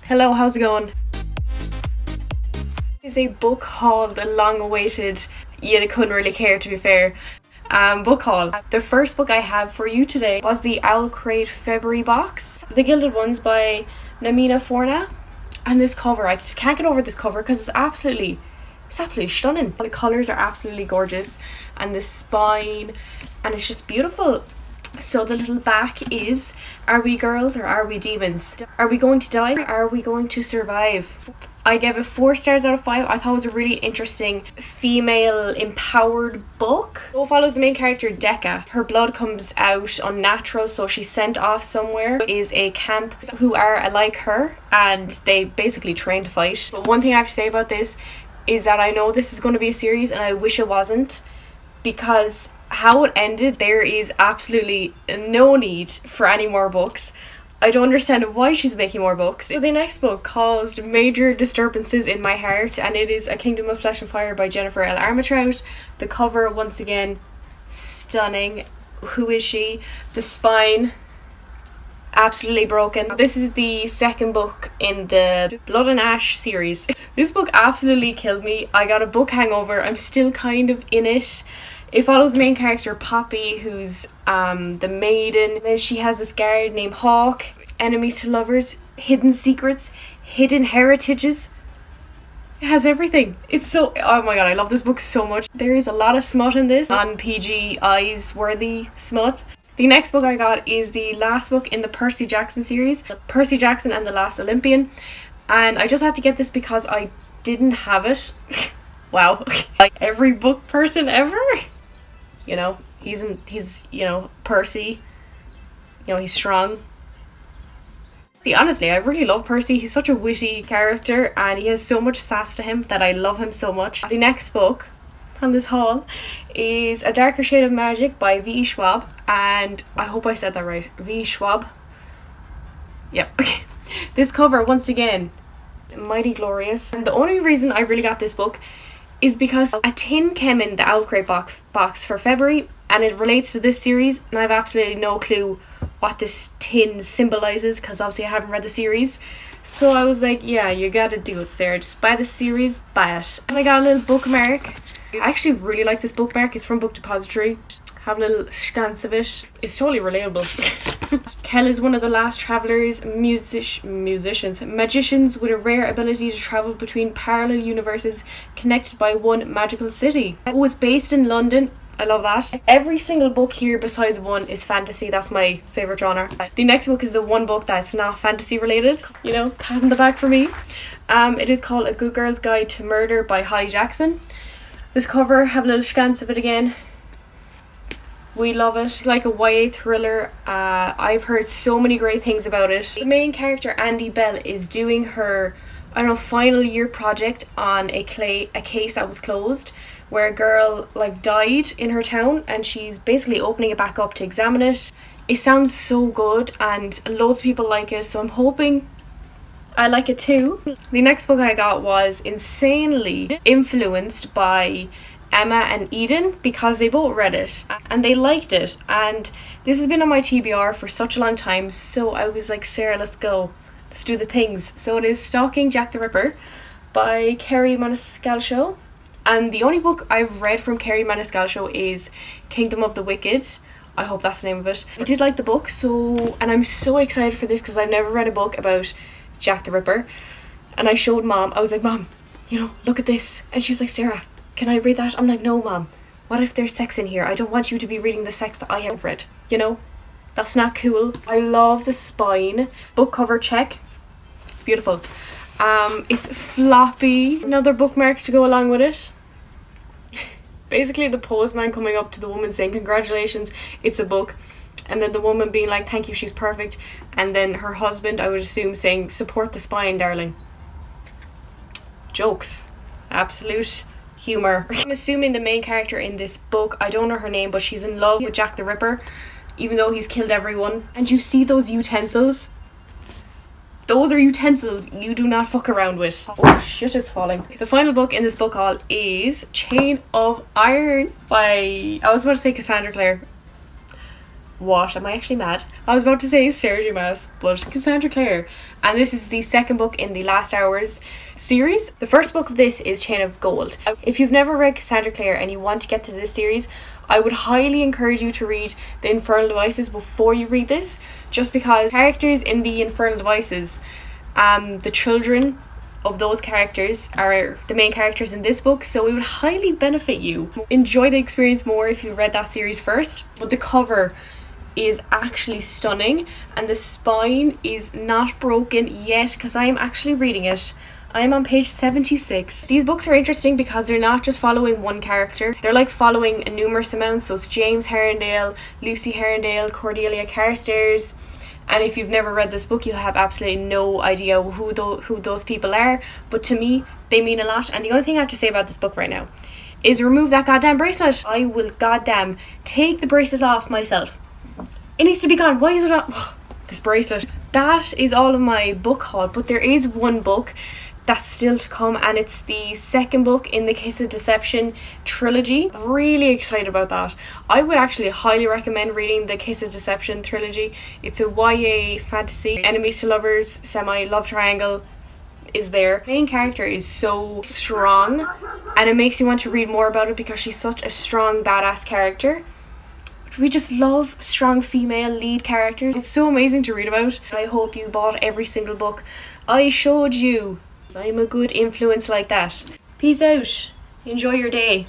Hello, how's it going? It's a book haul, the long-awaited, yet I couldn't really care to be fair, book haul. The first book I have for you today was the Owlcrate February box, The Gilded Ones by Namina Forna. And this cover, I just can't get over this cover because it's absolutely stunning. The colours are absolutely gorgeous and the spine, and it's just beautiful. So the little back is, are we girls or are we demons? Are we going to die or are we going to survive? I gave it 4 stars out of 5. I thought it was a really interesting female empowered book. It follows the main character Decca. Her blood comes out unnatural, so she's sent off somewhere. Is a camp who are like her and they basically train to fight. But one thing I have to say about this is that I know this is going to be a series and I wish it wasn't, because how it ended, there is absolutely no need for any more books. I don't understand why she's making more books. So the next book caused major disturbances in my heart, and it is A Kingdom of Flesh and Fire by Jennifer L. Armentrout. The cover, once again, stunning. Who is she? The spine, absolutely broken. This is the second book in the Blood and Ash series. This book absolutely killed me. I got a book hangover. I'm still kind of in it. It follows the main character Poppy, who's the maiden. Then she has this guard named Hawk. Enemies to lovers, hidden secrets, hidden heritages. It has everything. It's so, oh my god, I love this book so much. There is a lot of smut in this, non-PG eyes worthy smut. The next book I got is the last book in the Percy Jackson series, Percy Jackson and the Last Olympian. And I just had to get this because I didn't have it. Wow. Like every book person ever. You know, he's you know, Percy. You know, he's strong. See, honestly, I really love Percy. He's such a witty character and he has so much sass to him that I love him so much. The next book on this haul is A Darker Shade of Magic by V. Schwab, and I hope I said that right. V. Schwab. Yep. This cover, once again, mighty glorious. And the only reason I really got this book is because a tin came in the Owlcrate box for February, and it relates to this series, and I have absolutely no clue what this tin symbolizes because obviously I haven't read the series. So I was like, yeah, you gotta do it, Sarah. Just buy the series, buy it. And I got a little bookmark. I actually really like this bookmark. It's from Book Depository. Have a little sconce of it. It's totally relatable. Kel is one of the last travellers, magicians with a rare ability to travel between parallel universes connected by one magical city. Oh, it's based in London. I love that. Every single book here besides one is fantasy. That's my favourite genre. The next book is the one book that's not fantasy related. You know, pat on the back for me. It is called A Good Girl's Guide to Murder by Holly Jackson. This cover, have a little sconce of it again. We love it. It's like a YA thriller. I've heard so many great things about it. The main character, Andy Bell, is doing her, I don't know, final year project on a case that was closed, where a girl like died in her town, and she's basically opening it back up to examine it. It sounds so good and loads of people like it, so I'm hoping I like it too. The next book I got was insanely influenced by Emma and Eden because they both read it and they liked it, and this has been on my TBR for such a long time, so I was like, Sarah, let's go, let's do the things. So it is Stalking Jack the Ripper by Kerry Maniscalco, and the only book I've read from Kerry Maniscalco is Kingdom of the Wicked. I hope that's the name of it. I did like the book, and I'm so excited for this because I've never read a book about Jack the Ripper. And I showed Mom, I was like, Mom, you know, look at this. And she was like, Sarah, can I read that? I'm like, no, Mom. What if there's sex in here? I don't want you to be reading the sex that I have read. You know? That's not cool. I love the spine. Book cover, check. It's beautiful. It's floppy. Another bookmark to go along with it. Basically the postman coming up to the woman saying, congratulations, it's a book. And then the woman being like, thank you, she's perfect. And then her husband, I would assume, saying, support the spine, darling. Jokes. Absolute humour. I'm assuming the main character in this book, I don't know her name, but she's in love with Jack the Ripper, even though he's killed everyone. And you see those utensils? Those are utensils you do not fuck around with. Oh shit, it's falling. The final book in this book haul is Chain of Iron by, I was about to say Cassandra Clare. what? Am I actually mad? I was about to say Sarah J Maas, but Cassandra Clare. And this is the second book in the Last Hours series. The first book of this is Chain of Gold. If you've never read Cassandra Clare and you want to get to this series, I would highly encourage you to read The Infernal Devices before you read this, just because characters in The Infernal Devices, the children of those characters are the main characters in this book, so it would highly benefit you. Enjoy the experience more if you read that series first. But the cover is actually stunning and the spine is not broken yet, because I am actually reading it. I am on page 76. These books are interesting because they're not just following one character, they're like following a numerous amount. So it's James Herondale, Lucy Herondale, Cordelia Carstairs. And if you've never read this book, you have absolutely no idea who those people are. But to me, they mean a lot. And the only thing I have to say about this book right now is remove that goddamn bracelet. I will goddamn take the bracelet off myself. It needs to be gone. Why is it on? This bracelet. That is all of my book haul. But there is one book that's still to come, and it's the second book in the Kiss of Deception trilogy. Really excited about that. I would actually highly recommend reading the Kiss of Deception trilogy. It's a YA fantasy, enemies to lovers, semi-love triangle is there. The main character is so strong and it makes you want to read more about it because she's such a strong badass character. We just love strong female lead characters. It's so amazing to read about. I hope you bought every single book I showed you. I'm a good influence like that. Peace out. Enjoy your day.